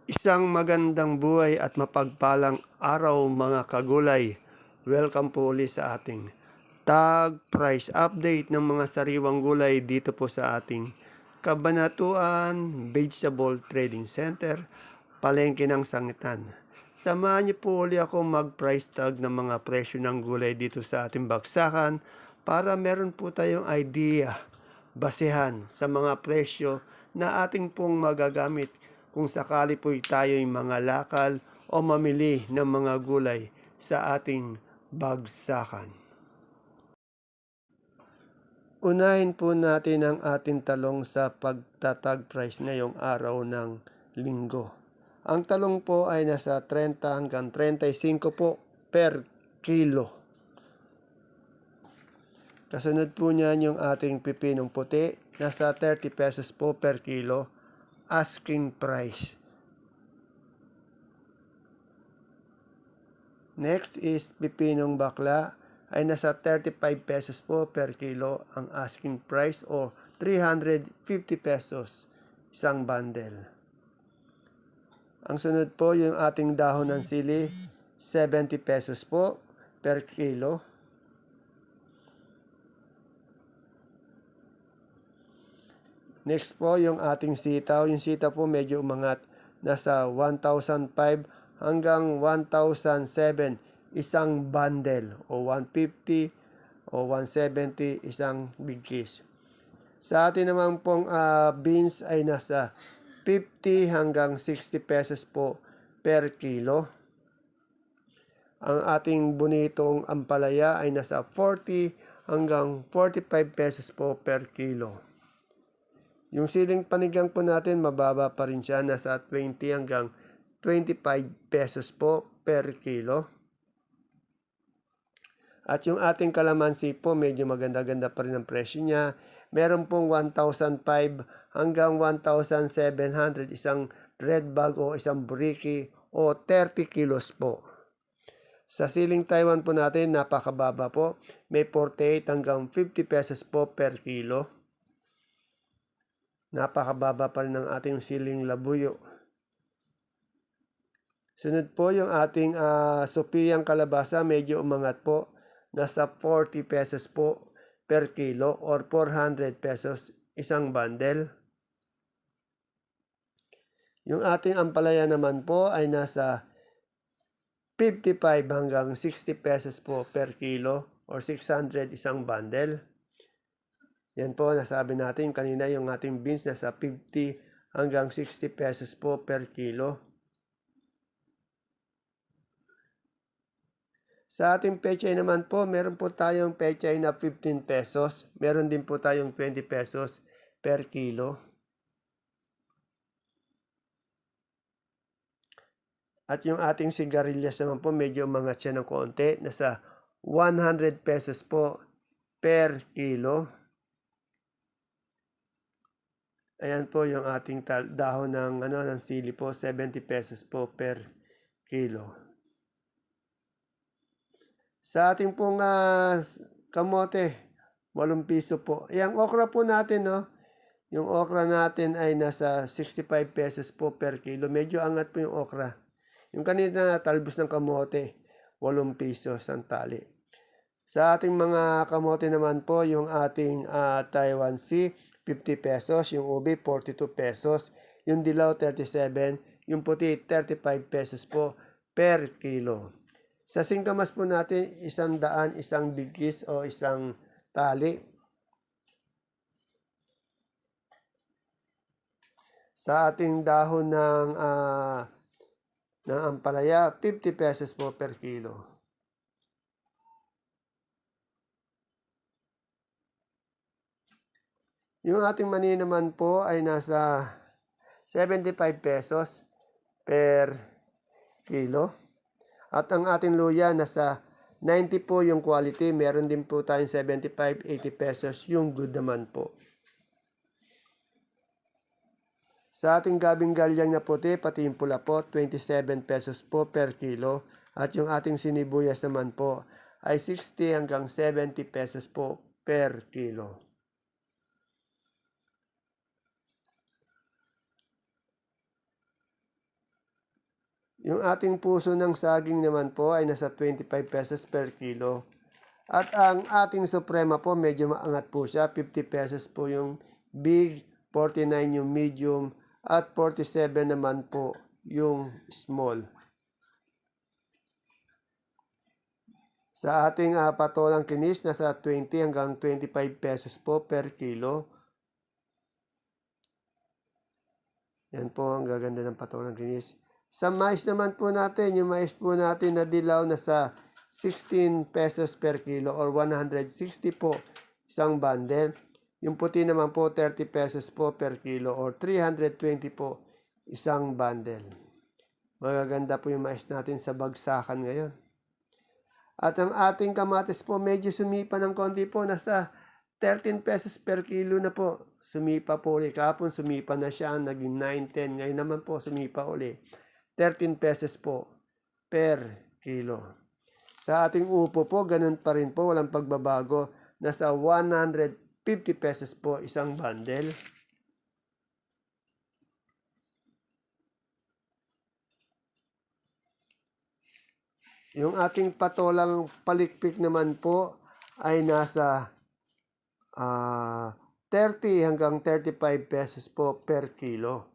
Isang magandang buhay at mapagpalang araw mga kagulay. Welcome po ulit sa ating tag price update ng mga sariwang gulay dito po sa ating Kabanatuan Vegetable Trading Center, Palengke ng Sangitan. Samahan niyo po ulit ako mag-price tag ng mga presyo ng gulay dito sa ating baksakan para meron po tayong idea, basehan sa mga presyo na ating pong magagamit kung sakali po tayo'y mga lakal o mamili ng mga gulay sa ating bagsakan. Unahin po natin ang ating talong sa pagtatag price ngayong araw ng linggo. Ang talong po ay nasa 30 hanggang 35 po per kilo. Kasunod po niyan yung ating pipinong puti, nasa 30 pesos po per kilo, asking price. Next is pipinong bakla ay nasa 35 pesos po per kilo ang asking price o 350 pesos isang bundle. Ang sunod po yung ating dahon ng sili, 70 pesos po per kilo. Next po yung ating sitaw. Yung sitaw po medyo umangat, nasa 1,005 hanggang 1,007 isang bundle o 150 o 170 isang big kiss. Sa atin naman pong beans ay nasa 50 hanggang 60 pesos po per kilo. Ang ating bonitong ampalaya ay nasa 40 hanggang 45 pesos po per kilo. Yung siling panigang po natin, mababa pa rin siya, nasa 20 hanggang 25 pesos po per kilo. At yung ating kalamansi po, medyo maganda-ganda pa rin ang presyo niya. Meron pong 1,005 hanggang 1,700 isang red bag o isang buriki o 30 kilos po. Sa siling Taiwan po natin, napakababa po. May 48 hanggang 50 pesos po per kilo. Napakababa pa rin ng ating siling labuyo. Sunod po yung ating Sophia kalabasa, medyo umangat po. Nasa 40 pesos po per kilo or 400 pesos isang bundle. Yung ating ampalaya naman po ay nasa 55 hanggang 60 pesos po per kilo or 600 isang bundle. Yan po, nasabi natin kanina yung ating beans nasa 50 hanggang 60 pesos po per kilo. Sa ating pechay naman po, meron po tayong pechay na 15 pesos. Meron din po tayong 20 pesos per kilo. At yung ating sigarilyas naman po, medyo umangat siya ng konti. Nasa 100 pesos po per kilo. Ayan po yung ating dahon ng sili po, 70 pesos po per kilo. Sa ating pong kamote, 8 piso po. Yung okra po natin, no? Yung okra natin ay nasa 65 pesos po per kilo. Medyo angat po yung okra. Yung kanina talbos ng kamote, 8 piso ang tali. Sa ating mga kamote naman po, yung ating Taiwan Sea, 50 pesos, yung ubi 42 pesos, yung dilaw 37, yung puti 35 pesos po per kilo. Sa singkamas po natin, 100, isang bigkis o isang tali. Sa ating dahon ng ampalaya, 50 pesos po per kilo. Yung ating mani naman po ay nasa 75 pesos per kilo. At ang ating luya nasa 90 po yung quality. Meron din po tayong 75, 80 pesos yung good naman po. Sa ating gabing galyang na puti, pati yung pula po, 27 pesos po per kilo. At yung ating sinibuyas naman po ay 60 hanggang 70 pesos po per kilo. Yung ating puso ng saging naman po ay nasa 25 pesos per kilo. At ang ating suprema po, medyo maangat po siya. 50 pesos po yung big, 49 yung medium, at 47 naman po yung small. Sa ating patolang kinis, nasa 20 hanggang 25 pesos po per kilo. Yan po ang gaganda ng patolang kinis. Sa mais naman po natin, yung mais po natin na dilaw nasa 16 pesos per kilo or 160 po isang bundle. Yung puti naman po 30 pesos po per kilo or 320 po isang bundle. Magaganda po yung mais natin sa bagsakan ngayon. At ang ating kamatis po medyo sumipa ng konti po, nasa 13 pesos per kilo na po. Sumipa po ulit. Kahapon sumipa na siya, naging 9, 10. Ngayon naman po sumipa ulit. 13 pesos po per kilo. Sa ating upo po, ganun pa rin po, walang pagbabago. Nasa 150 pesos po isang bundle. Yung ating patolang palikpik naman po ay nasa 30 hanggang 35 pesos po per kilo.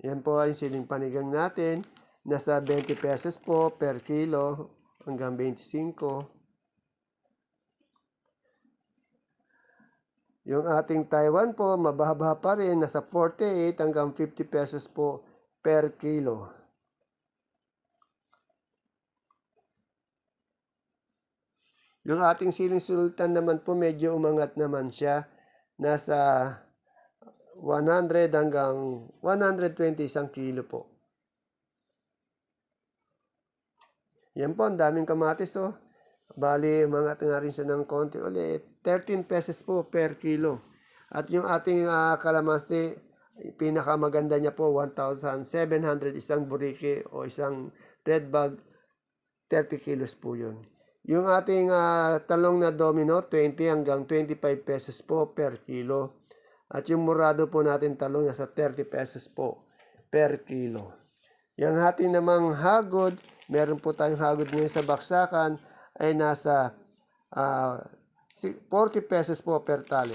Yan po ay siling panigang natin. Nasa 20 pesos po per kilo hanggang 25. Yung ating Taiwan po, mababa pa rin. Nasa 48 hanggang 50 pesos po per kilo. Yung ating siling sultan naman po, medyo umangat naman siya. Nasa 100 hanggang 120 isang kilo po. Yan po, ang daming kamatis oh. Bali, umangat nga rin siya ng konti ulit. 13 pesos po per kilo. At yung ating kalamansi, pinakamaganda niya po, 1,700 isang burike o isang red bag, 30 kilos po yun. Yung ating talong na domino, 20 hanggang 25 pesos po per kilo. At yung murado po natin talong, nasa 30 pesos po per kilo. Yung ating namang hagod, meron po tayong hagod ngayon sa baksakan, ay nasa 40 pesos po per tali.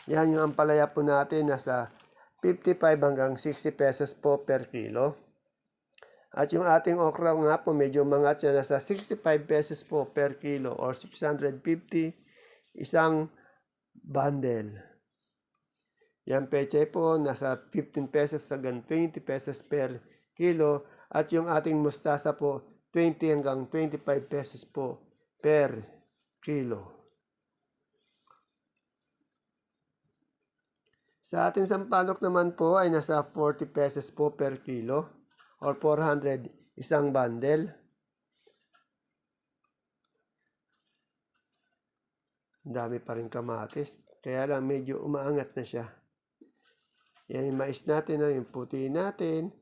Yan yung ampalaya po natin, nasa 55 hanggang 60 pesos po per kilo. At yung ating okra nga po, medyo umangat siya, nasa 65 pesos po per kilo or 650 isang bundle. Yan pechay po, nasa 15 pesos hanggang 20 pesos per kilo. At yung ating mustasa po, 20 hanggang 25 pesos po per kilo. Sa ating sampalok naman po ay nasa 40 pesos po per kilo or 400 isang bundle. Dami pa rin kamatis. Kaya lang medyo umaangat na siya. Yan yung mais natin, yung puti natin.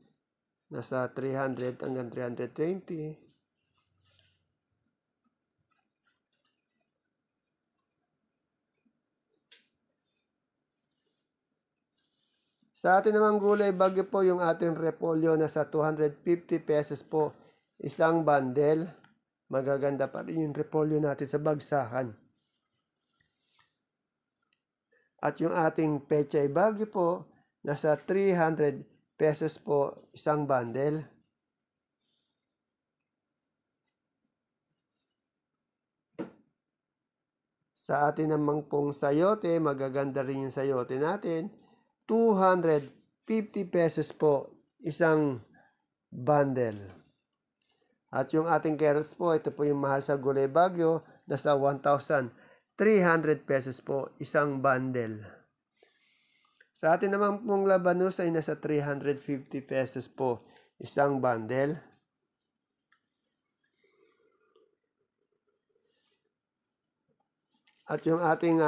Nasa 300 hanggang 320. Sa atin namang gulay bagyo po yung ating repolyo, nasa 250 pesos po isang bundle. Magaganda pa rin yung repolyo natin sa bagsakan. At yung ating pechay bagyo po, nasa 300 pesos po isang bundle. Sa atin namang pong sayote, magaganda rin yung sayote natin. 250 pesos po isang bundle. At yung ating carrots po, ito po yung mahal sa gulay bagyo, nasa 1,300 pesos po isang bundle. Sa atin naman pong labanos ay nasa 350 pesos po isang bundle. At yung ating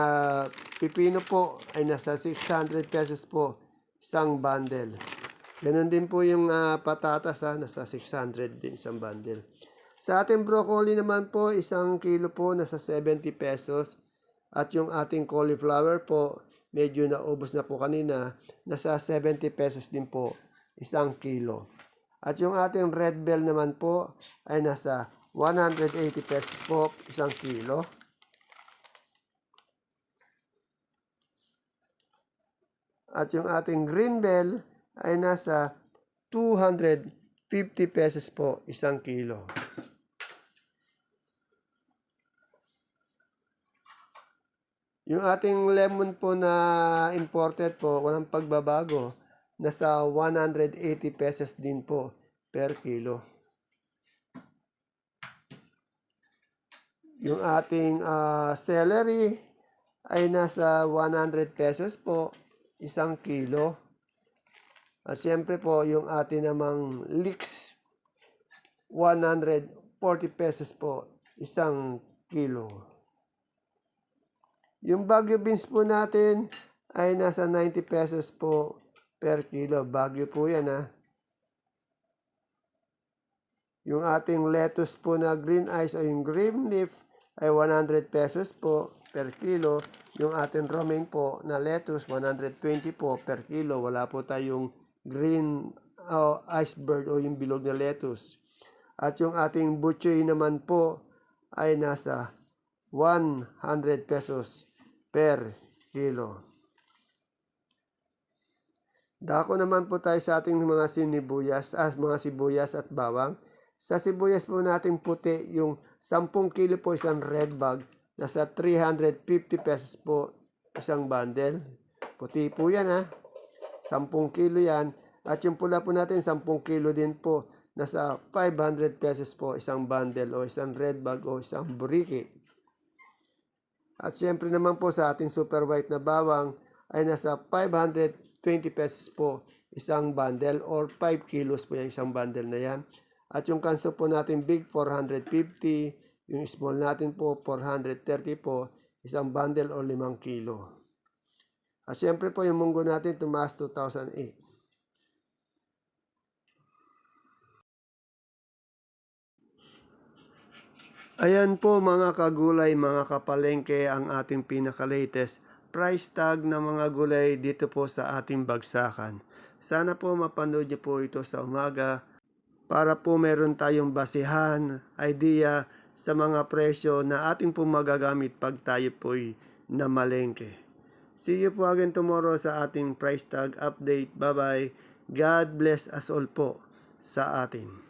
pipino po ay nasa 600 pesos po isang bundle. Ganun din po yung patatas, nasa 600 din isang bundle. Sa ating broccoli naman po, isang kilo po nasa 70 pesos. At yung ating cauliflower po, medyo naubos na po kanina, nasa 70 pesos din po isang kilo. At yung ating red bell naman po ay nasa 180 pesos po isang kilo. At yung ating green bell ay nasa 250 pesos po isang kilo. Yung ating lemon po na imported po, walang pagbabago. Nasa 180 pesos din po per kilo. Yung ating celery ay nasa 100 pesos po isang kilo. At siyempre po yung ating namang leeks 140 pesos po isang kilo. Yung Baguio beans po natin ay nasa 90 pesos po per kilo. Baguio po yan ha. Yung ating lettuce po na green eyes o yung green leaf ay 100 pesos po per kilo. Yung ating romaine po na lettuce 120 po per kilo. Wala po tayong green iceberg o yung bilog na lettuce. At yung ating butchoy naman po ay nasa 100 pesos per kilo. Dako naman po tayo sa ating mga sibuyas at bawang. Sa sibuyas po natin puti, yung 10 kilo po isang red bag, nasa 350 pesos po isang bundle. Puti po yan ha. 10 kilo yan. At yung pula po natin, 10 kilo din po. Nasa 500 pesos po isang bundle o isang red bag o isang buriki. At siyempre naman po sa ating super white na bawang ay nasa 520 pesos po isang bundle or 5 kilos po yung isang bundle na yan. At yung kanso po natin big 450, yung small natin po 430 po isang bundle or 5 kilo. At siyempre po yung munggo natin tumaas 2008. Ayan po mga kagulay, mga kapalengke ang ating pinaka-latest price tag ng mga gulay dito po sa ating bagsakan. Sana po mapanood niyo po ito sa umaga para po meron tayong basihan, idea sa mga presyo na ating po magagamit pag tayo po'y namalengke. See you po again tomorrow sa ating price tag update. Bye bye. God bless us all po sa atin.